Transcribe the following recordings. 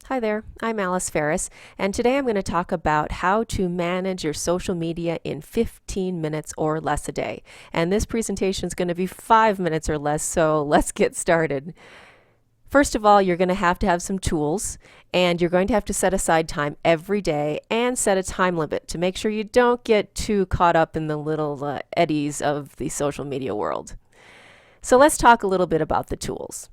Hi there, I'm Alice Ferris, and today I'm going to talk about how to manage your social media in 15 minutes or less a day. And this presentation is going to be 5 minutes or less, so let's get started. First of all, you're going to have some tools, and you're going to have to set aside time every day and set a time limit to make sure you don't get too caught up in the little eddies of the social media world. So let's talk a little bit about the tools.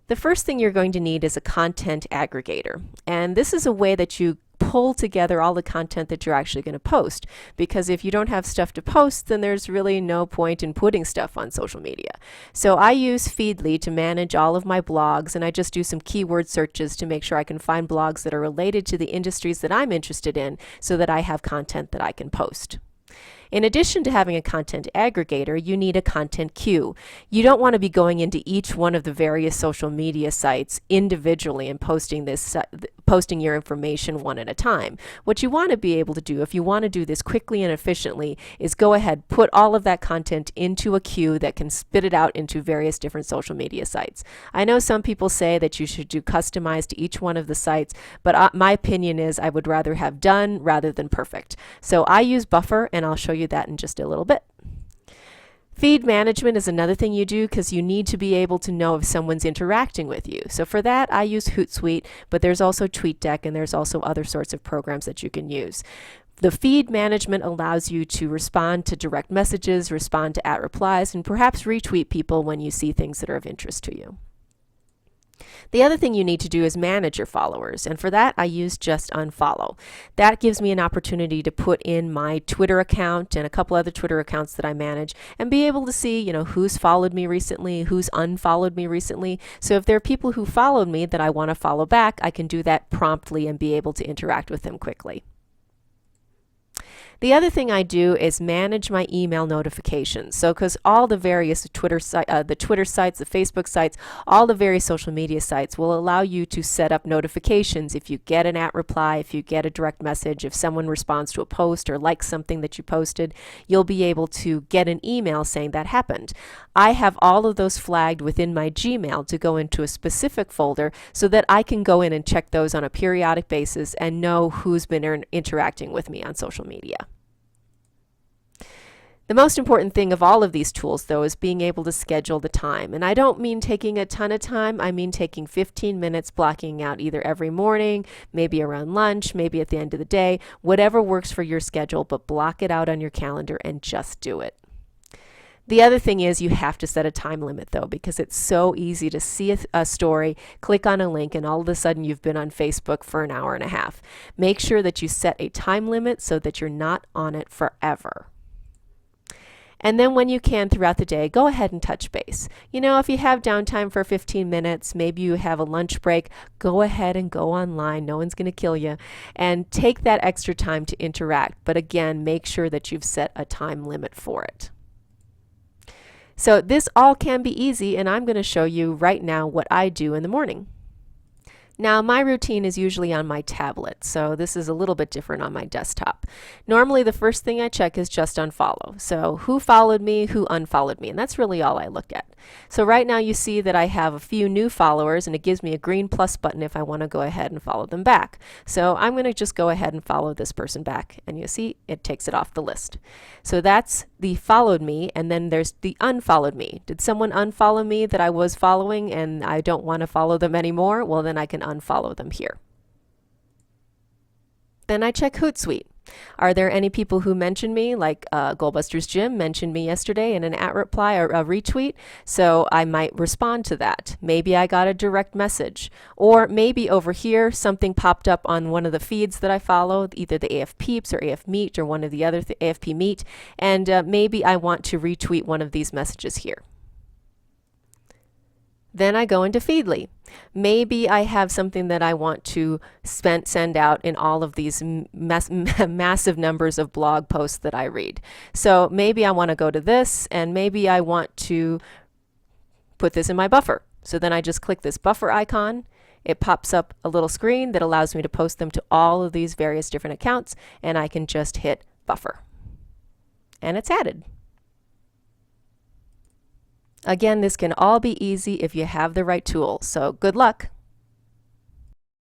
The first thing you're going to need is a content aggregator, and this is a way that you pull together all the content that you're actually going to post, because if you don't have stuff to post, then there's really no point in putting stuff on social media. So I use Feedly to manage all of my blogs, and I just do some keyword searches to make sure I can find blogs that are related to the industries that I'm interested in so that I have content that I can post. In addition to having a content aggregator, you need a content queue. You don't want to be going into each one of the various social media sites individually and posting your information one at a time. What you want to be able to do, if you want to do this quickly and efficiently, is go ahead, put all of that content into a queue that can spit it out into various different social media sites. I know some people say that you should do customized to each one of the sites, but my opinion is I would rather have done rather than perfect. So I use Buffer, and I'll show you that in just a little bit. Feed management is another thing you do because you need to be able to know if someone's interacting with you. So for that, I use Hootsuite, but there's also TweetDeck, and there's also other sorts of programs that you can use. The feed management allows you to respond to direct messages, respond to @replies, and perhaps retweet people when you see things that are of interest to you. The other thing you need to do is manage your followers, and for that I use JustUnfollow. That gives me an opportunity to put in my Twitter account and a couple other Twitter accounts that I manage and be able to see, who's followed me recently, who's unfollowed me recently. So if there are people who followed me that I want to follow back, I can do that promptly and be able to interact with them quickly. The other thing I do is manage my email notifications. So because all the various Twitter sites, the Facebook sites, all the various social media sites will allow you to set up notifications if you get an @reply, if you get a direct message, if someone responds to a post or likes something that you posted, you'll be able to get an email saying that happened. I have all of those flagged within my Gmail to go into a specific folder so that I can go in and check those on a periodic basis and know who's been interacting with me on social media. The most important thing of all of these tools, though, is being able to schedule the time. And I don't mean taking a ton of time. I mean taking 15 minutes, blocking out either every morning, maybe around lunch, maybe at the end of the day, whatever works for your schedule, but block it out on your calendar and just do it. The other thing is you have to set a time limit, though, because it's so easy to see a story, click on a link, and all of a sudden you've been on Facebook for an hour and a half. Make sure that you set a time limit so that you're not on it forever. And then when you can throughout the day, go ahead and touch base. If you have downtime for 15 minutes, maybe you have a lunch break, go ahead and go online. No one's going to kill you. And take that extra time to interact. But again, make sure that you've set a time limit for it. So this all can be easy, and I'm going to show you right now what I do in the morning. Now, my routine is usually on my tablet, so this is a little bit different on my desktop. Normally, the first thing I check is JustUnfollow. So who followed me, who unfollowed me, and that's really all I look at. So right now you see that I have a few new followers, and it gives me a green plus button if I want to go ahead and follow them back. So I'm going to just go ahead and follow this person back, and you see it takes it off the list. So that's the followed me, and then there's the unfollowed me. Did someone unfollow me that I was following and I don't want to follow them anymore? Well, then I can unfollow them here. Then I check Hootsuite. Are there any people who mentioned me, like GoalBusters Jim mentioned me yesterday in an @reply or a retweet? So I might respond to that. Maybe I got a direct message. Or maybe over here something popped up on one of the feeds that I follow, either the AF Peeps or AF Meet or one of the other AFP Meet, and maybe I want to retweet one of these messages here. Then I go into Feedly. Maybe I have something that I want to send out in all of these massive numbers of blog posts that I read. So maybe I want to go to this, and maybe I want to put this in my buffer. So then I just click this buffer icon. It pops up a little screen that allows me to post them to all of these various different accounts, and I can just hit buffer. And it's added. Again, this can all be easy if you have the right tool, so good luck.